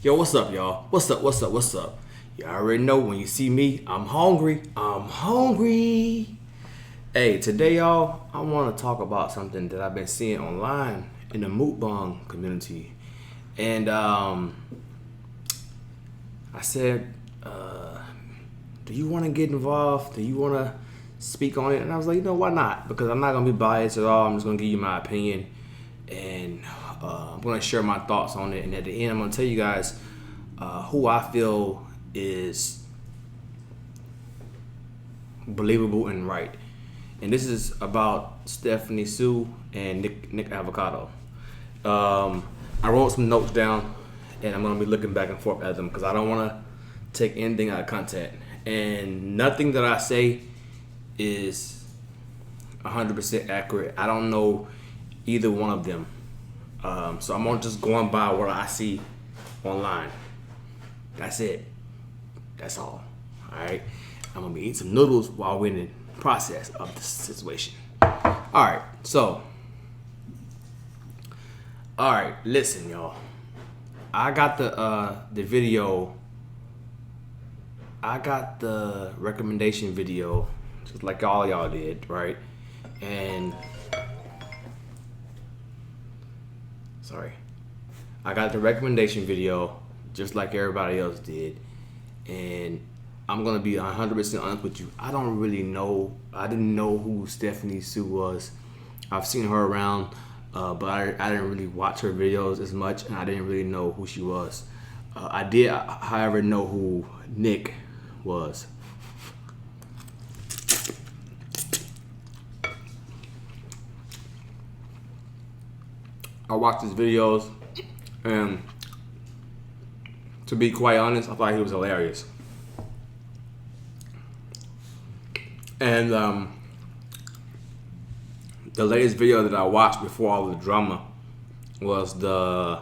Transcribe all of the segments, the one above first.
Yo, what's up, y'all? What's up? You already know when you see me, I'm hungry. Hey, today, y'all, I want to talk about something that I've been seeing online in the mukbang community. And I said, do you want to get involved? Do you want to speak on it? And I was like, why not? Because I'm not going to be biased at all. I'm just going to give you my opinion. And I'm going to share my thoughts on it. And at the end, I'm going to tell you guys who I feel is believable and right. And this is about Stephani Sue and Nick Avocado. I wrote some notes down, and I'm going to be looking back and forth at them because I don't want to take anything out of content. And nothing that I say is 100% accurate. I don't know either one of them. So I'm just going by what I see online. That's it. That's all. Alright? I'm going to be eating some noodles while we're in the process of this situation. Alright, so. Alright, listen, y'all. I got the video. I got the recommendation video, just like all y'all did, right? And sorry, I got the recommendation video, just like everybody else did. And I'm gonna be 100% honest with you. I don't really know. I didn't know who Stephani Sue was. I've seen her around, but I didn't really watch her videos as much, and I didn't really know who she was. I did, however, know who Nick was. I watched his videos, and to be quite honest, I thought he was hilarious. And the latest video that I watched before all the drama was the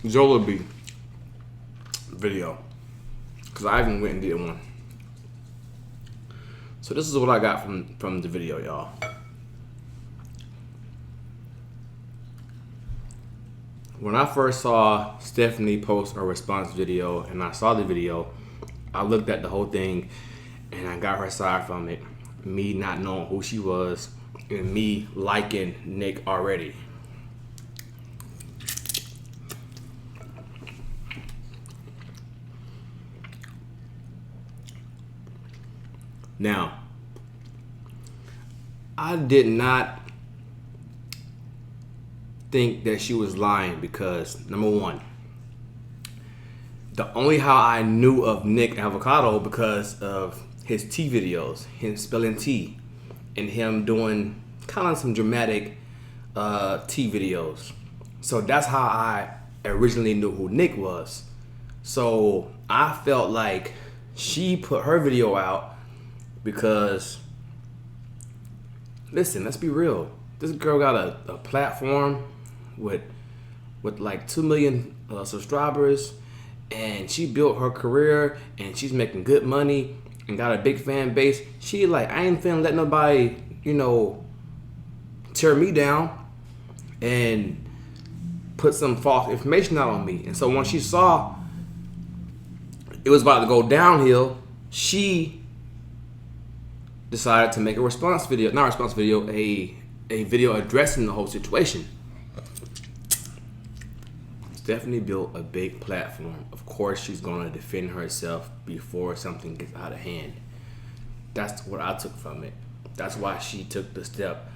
Jollibee video, because I even went and did one. So this is what I got from the video, y'all. When I first saw Stephani post a response video and I saw the video, I looked at the whole thing and I got her side from it. Me not knowing who she was and me liking Nick already. Now, I did not think that she was lying because, number one, the only how I knew of Nick Avocado because of his tea videos, him spelling tea, and him doing kind of some dramatic tea videos. So that's how I originally knew who Nick was. So I felt like she put her video out because, listen, let's be real. This girl got a platform with like 2 million subscribers, and she built her career, and she's making good money and got a big fan base. She like, I ain't finna let nobody, tear me down and put some false information out on me. And so when she saw it was about to go downhill, she decided to make a video addressing the whole situation. Stephani built a big platform. Of course, she's going to defend herself before something gets out of hand. That's what I took from it. That's why she took the step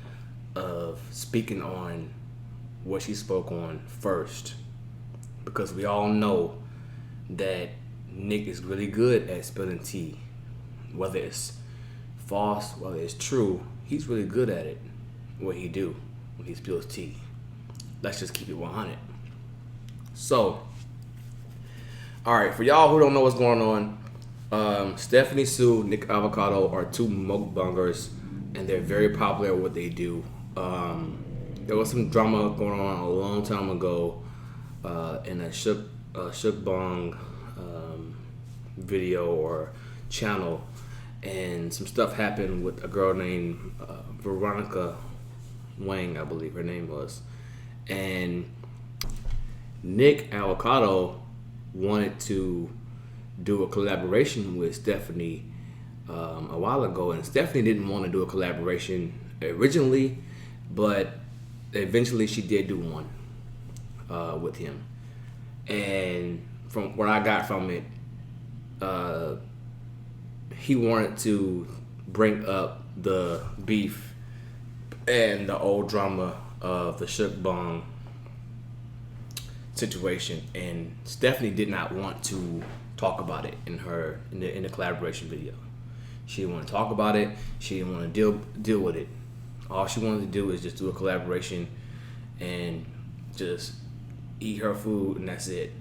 of speaking on what she spoke on first. Because we all know that Nick is really good at spilling tea. Whether it's false, whether it's true, he's really good at it. What he do when he spills tea. Let's just keep it 100. So, alright, for y'all who don't know what's going on, Stephani Sue, Nick Avocado are two mukbangers, and they're very popular at what they do. There was some drama going on a long time ago in a Shukbang video or channel, and some stuff happened with a girl named Veronica Wang, I believe her name was. And Nick Avocado wanted to do a collaboration with Stephani a while ago, and Stephani didn't want to do a collaboration originally, but eventually she did do one with him. And from what I got from it, he wanted to bring up the beef and the old drama of the Shook Bong situation, and Stephani did not want to talk about it in the collaboration video. She didn't want to talk about it. She didn't want to deal with it. All she wanted to do is just do a collaboration and just eat her food, and that's it.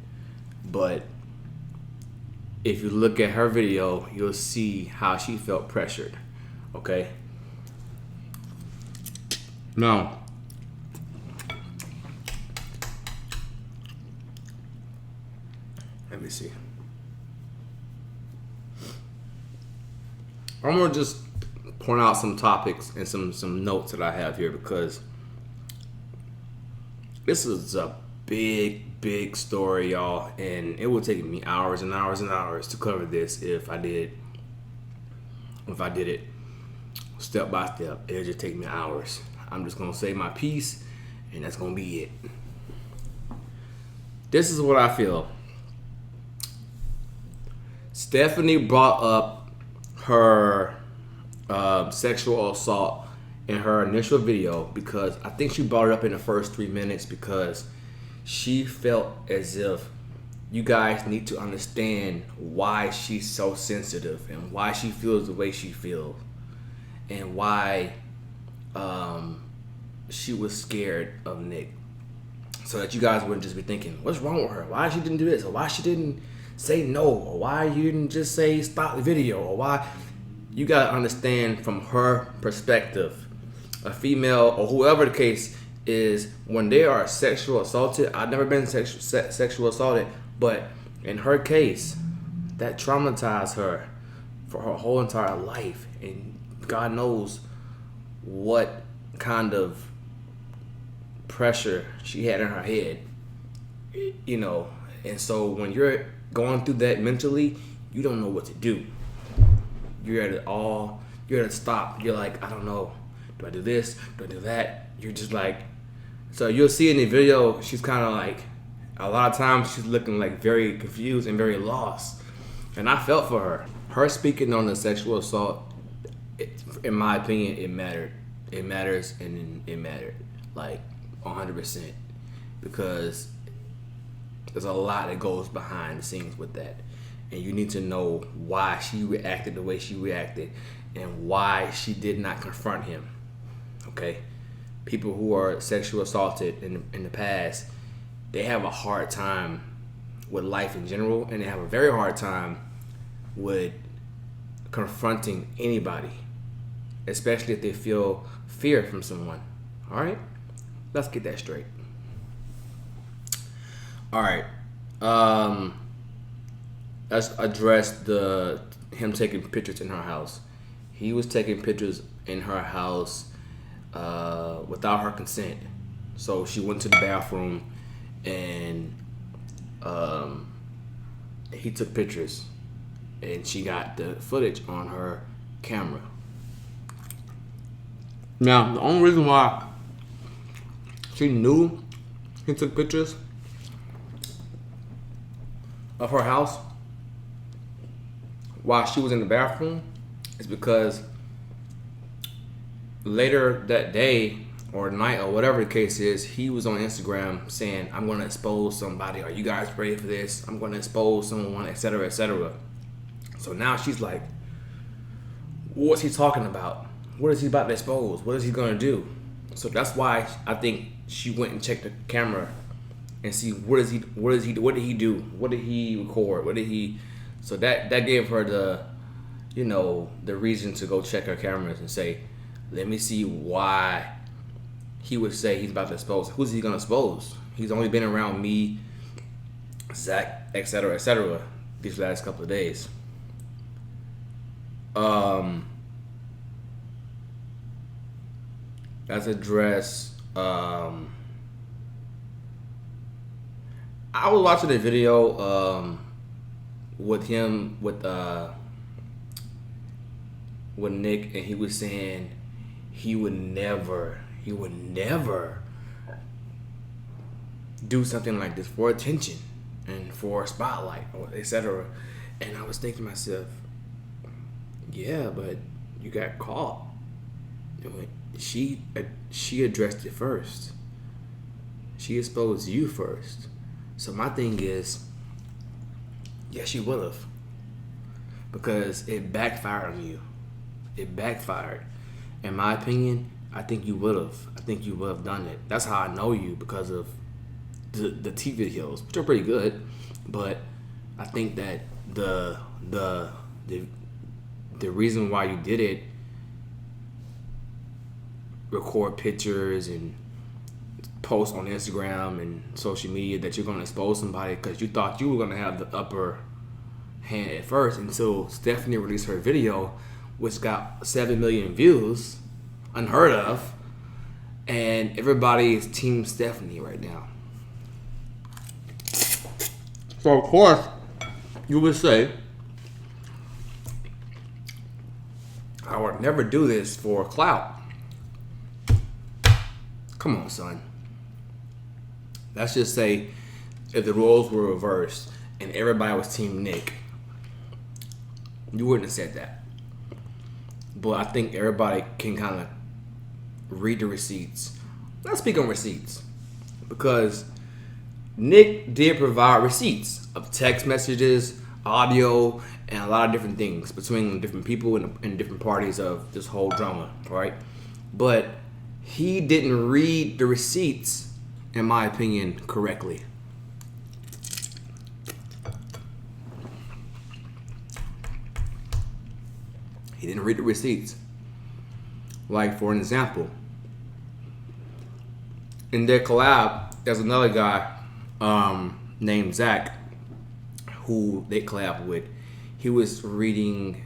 But if you look at her video, you'll see how she felt pressured. Okay? Now, let me see. I'm gonna just point out some topics and some notes that I have here, because this is a big story, y'all, and it would take me hours and hours and hours to cover this if I did it step by step. It'll just take me hours. I'm just gonna say my piece, and that's gonna be it. This is what I feel. Stephani brought up her sexual assault in her initial video because I think she brought it up in the first 3 minutes because she felt as if you guys need to understand why she's so sensitive and why she feels the way she feels and why she was scared of Nick, so that you guys wouldn't just be thinking, what's wrong with her? Why she didn't do this? Or why she didn't say no? Or why you didn't just say stop the video? Or why? You gotta understand from her perspective. A female or whoever the case is, when they are sexual assaulted, I've never been sexual assaulted, but in her case, that traumatized her for her whole entire life, and God knows what kind of pressure she had in her head, you know. And so when you're going through that mentally, you don't know what to do. You're at a stop. You're like, I don't know. Do I do this? Do I do that? You're just like, so you'll see in the video, she's kind of like, a lot of times she's looking like very confused and very lost. And I felt for her. Her speaking on the sexual assault, in my opinion, it mattered. It matters, and it mattered like 100%, because there's a lot that goes behind the scenes with that. And you need to know why she reacted the way she reacted and why she did not confront him. Okay? People who are sexually assaulted in the past, they have a hard time with life in general, and they have a very hard time with confronting anybody, especially if they feel fear from someone. All right? Let's get that straight. All right. Let's address him taking pictures in her house. He was taking pictures in her house without her consent. So she went to the bathroom and he took pictures, and she got the footage on her camera. Now, the only reason why she knew he took pictures of her house while she was in the bathroom is because later that day or night or whatever the case is, he was on Instagram saying, I'm going to expose somebody. Are you guys ready for this? I'm going to expose someone, etc., etc. So now she's like, what's he talking about? What is he about to expose? What is he going to do? So that's why I think she went and checked the camera and see what did he do? What did he record? So that gave her the reason to go check her cameras and say, let me see why he would say he's about to expose. Who's he gonna expose? He's only been around me, Zach, etc., these last couple of days. Let's address I was watching a video with him with Nick, and he was saying he would never do something like this for attention and for a spotlight, or etc. And I was thinking to myself, yeah, but you got caught. She addressed it first. She exposed you first. So my thing is, yeah, she would have, because it backfired on you. It backfired. In my opinion, I think you would have. I think you would have done it. That's how I know you, because of the TV videos, which are pretty good. But I think that the reason why you did it, record pictures and post on Instagram and social media, that you're going to expose somebody because you thought you were going to have the upper hand at first, until Stephani released her video, which got 7 million views, unheard of, and everybody is Team Stephani right now. So of course, you would say, I would never do this for clout. Come on, son. Let's just say if the roles were reversed and everybody was Team Nick, you wouldn't have said that. But I think everybody can kind of read the receipts. Let's speak on receipts, because Nick did provide receipts of text messages, audio, and a lot of different things between different people and different parties of this whole drama, right? But he didn't read the receipts, in my opinion, correctly. He didn't read the receipts. Like, for an example, in their collab, there's another guy named Zach who they collab with. He was reading,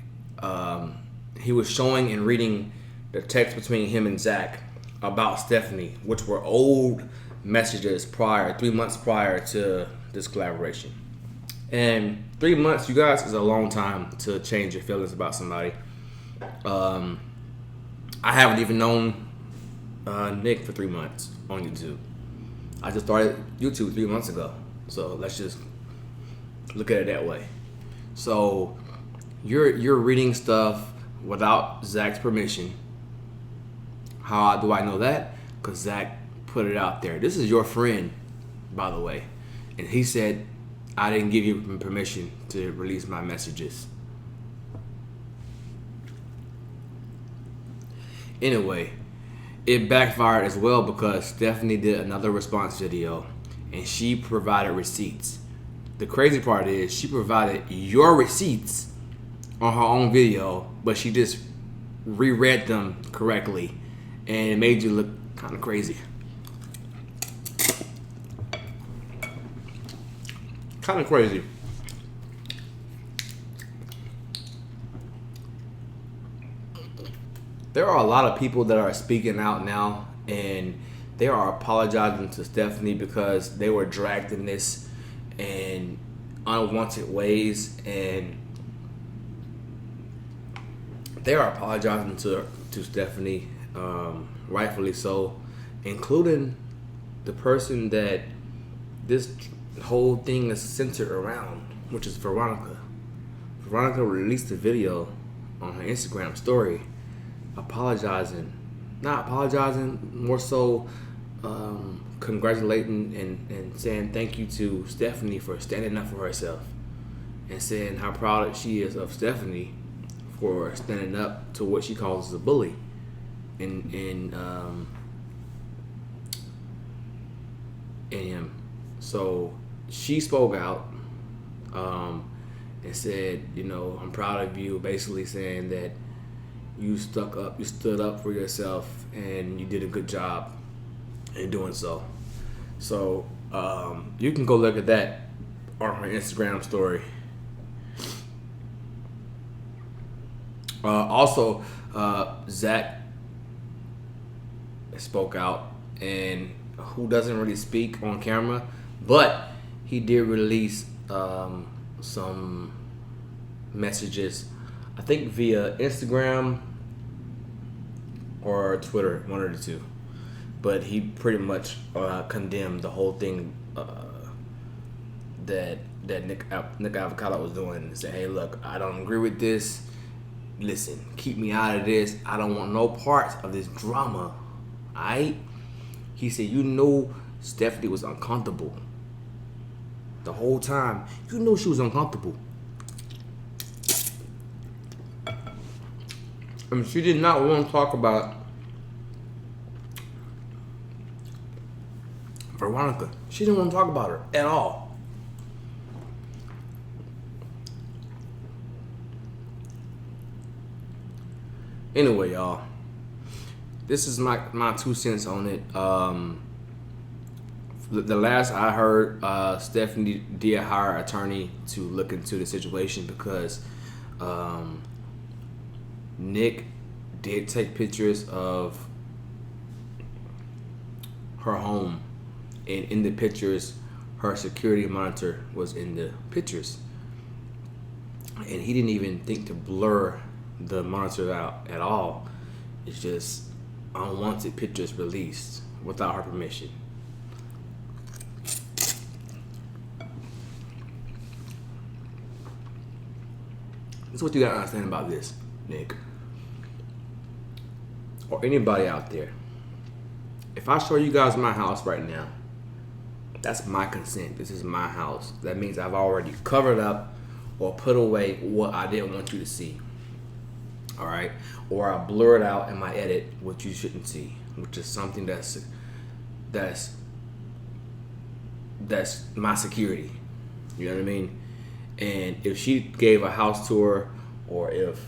he was showing and reading the text between him and Zach about Stephani, which were old messages 3 months prior to this collaboration. And 3 months, you guys, is a long time to change your feelings about somebody. I haven't even known Nick for 3 months on YouTube. I just started YouTube 3 months ago. So let's just look at it that way. So you're reading stuff without Zach's permission. How do I know that? Because Zach put it out there. This is your friend, by the way. And he said, I didn't give you permission to release my messages. Anyway, it backfired as well, because Stephani did another response video and she provided receipts. The crazy part is she provided your receipts on her own video, but she just reread them correctly, and it made you look kind of crazy. Kind of crazy. There are a lot of people that are speaking out now, and they are apologizing to Stephani because they were dragged in this in unwanted ways, and they are apologizing to Stephani, rightfully so, including the person that this whole thing is centered around, which is Veronica. Veronica released a video on her Instagram story apologizing, not apologizing, more so congratulating and saying thank you to Stephani for standing up for herself, and saying how proud she is of Stephani for standing up to what she calls a bully in him. So she spoke out and said, you know, I'm proud of you, basically saying that you stood up for yourself, and you did a good job in doing so. So you can go look at that on her Instagram story. Also, Zach spoke out, and who doesn't really speak on camera, but he did release some messages, I think via Instagram or Twitter, one of the two. But he pretty much condemned the whole thing that Nick Avocado was doing, and said, "Hey, look, I don't agree with this. Listen, keep me out of this. I don't want no parts of this drama." Alright? He said, "You know, Stephani was uncomfortable the whole time. You know she was uncomfortable. I mean, she did not want to talk about Veronica. She didn't want to talk about her at all." Anyway, y'all, this is my 2 cents on it. The last I heard, Stephani did hire an attorney to look into the situation because Nick did take pictures of her home, and in the pictures, her security monitor was in the pictures, and he didn't even think to blur the monitor out at all. It's just unwanted pictures released without her permission. That's what you gotta understand about this, Nick, or anybody out there. If I show you guys my house right now, that's my consent. This is my house. That means I've already covered up or put away what I didn't want you to see. All right, or I blurred out in my edit what you shouldn't see, which is something that's my security. You know what I mean? And if she gave a house tour, or if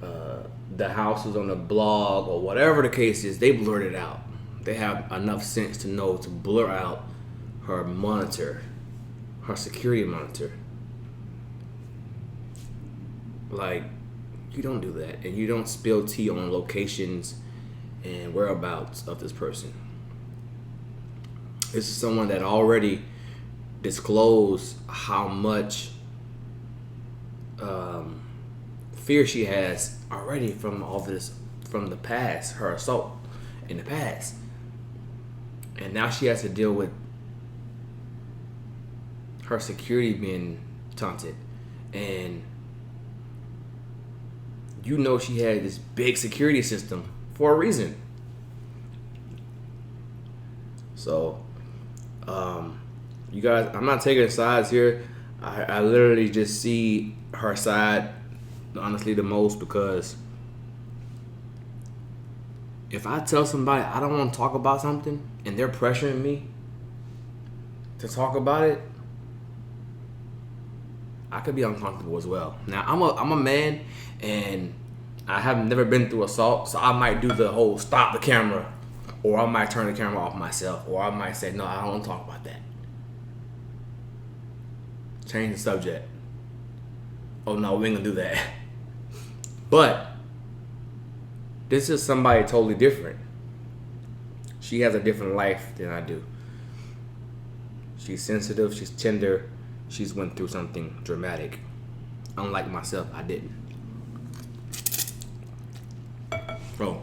the house was on a blog, or whatever the case is, they blurred it out. They have enough sense to know to blur out her monitor, her security monitor. Like, you don't do that, and you don't spill tea on locations and whereabouts of this person. This is someone that already disclosed how much fear she has already from all this, from the past, her assault in the past. And now she has to deal with her security being taunted. And you know she had this big security system for a reason. So, you guys, I'm not taking sides here. I literally just see her side, honestly, the most, because if I tell somebody I don't want to talk about something and they're pressuring me to talk about it, I could be uncomfortable as well. Now, I'm a man, and I have never been through assault, so I might do the whole stop the camera, or I might turn the camera off myself, or I might say, no, I don't want to talk about that. Change the subject. Oh no, we ain't gonna do that. But this is somebody totally different. She has a different life than I do. She's sensitive, she's tender, she's went through something dramatic. Unlike myself, I didn't. Bro,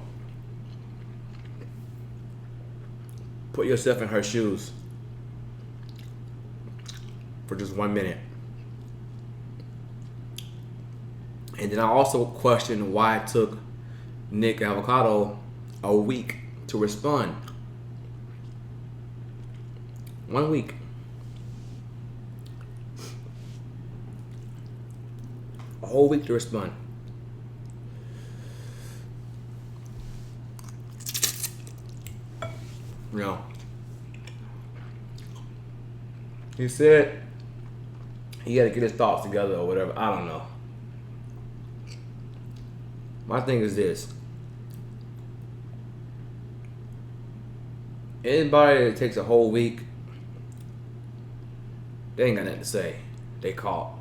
put yourself in her shoes for just 1 minute. And then I also question why it took Nick Avocado a week to respond. 1 week. A whole week to respond. You know, he said he had to get his thoughts together or whatever. I don't know. My thing is this. Anybody that takes a whole week, they ain't got nothing to say. They caught.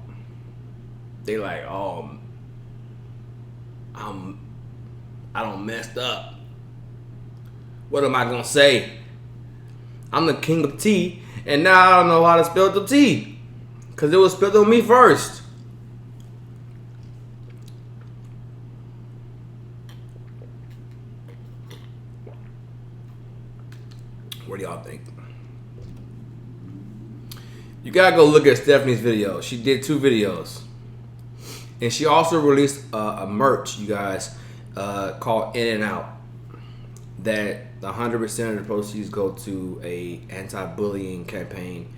They like, oh, I don't messed up. What am I gonna say? I'm the king of tea, And now I don't know how to spill the tea. Because it was spilled on me first. What do y'all think? You gotta go look at Stephanie's video. She did 2 videos. And she also released a merch, you guys, called In and Out. That 100% of the proceeds go to a anti-bullying campaign.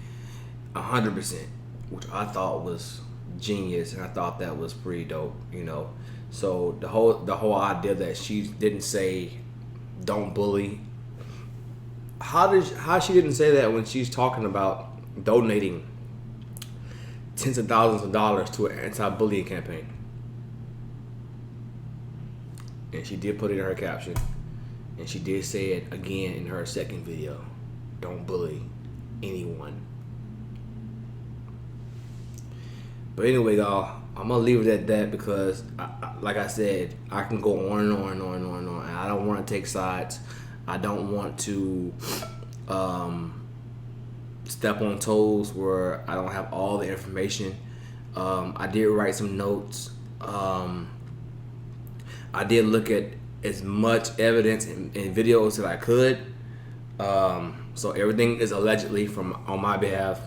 100%. Which I thought was genius, and I thought that was pretty dope, you know. So the whole idea that she didn't say don't bully. How she didn't say that when she's talking about donating tens of thousands of dollars to an anti-bullying campaign? And she did put it in her caption, and she did say it again in her second video. Don't bully anyone. But anyway, y'all, I'm gonna leave it at that because, like I said, I can go on and on and on and on and on. And I don't want to take sides. I don't want to step on toes where I don't have all the information. I did write some notes. I did look at as much evidence and videos that I could. So everything is allegedly on my behalf.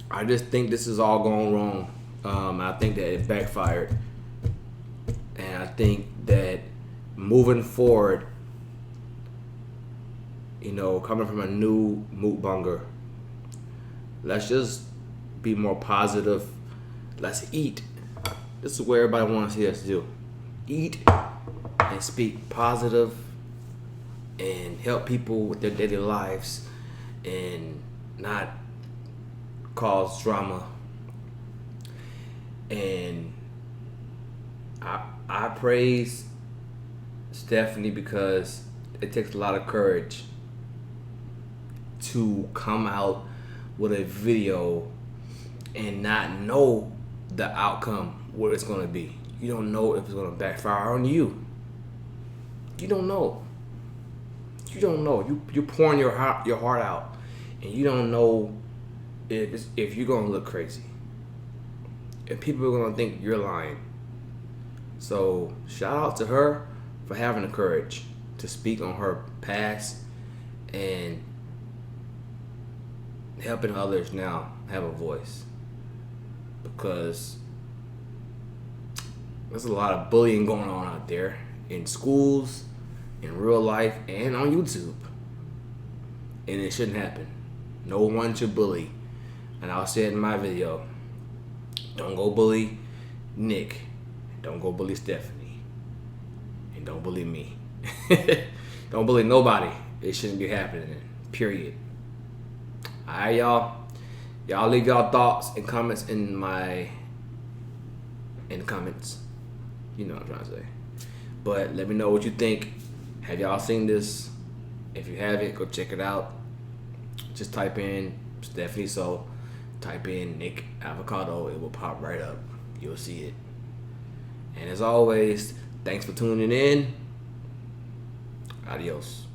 I just think this is all going wrong. I think that it backfired. And I think that moving forward, you know, coming from a new mukbanger, let's just be more positive. Let's eat. This is what everybody wants to see us do. Eat and speak positive and help people with their daily lives and not cause drama. And I praise Stephani because it takes a lot of courage to come out with a video and not know the outcome, what it's going to be. You don't know if it's going to backfire on you. You don't know. You don't know. You're pouring your heart out, and you don't know if you're going to look crazy. And people are going to think you're lying. So shout out to her for having the courage to speak on her past and helping others now have a voice. Because there's a lot of bullying going on out there in schools, in real life, and on YouTube. And it shouldn't happen. No one should bully. And I'll say it in my video. Don't go bully Nick. Don't go bully Stephani. And don't bully me. Don't bully nobody. It shouldn't be happening. Period. Alright, y'all. Y'all leave y'all thoughts and comments in the comments. You know what I'm trying to say. But let me know what you think. Have y'all seen this? If you haven't, go check it out. Just type in Stephani So. Type in Nick Avocado. It will pop right up. You'll see it. And as always, thanks for tuning in. Adios.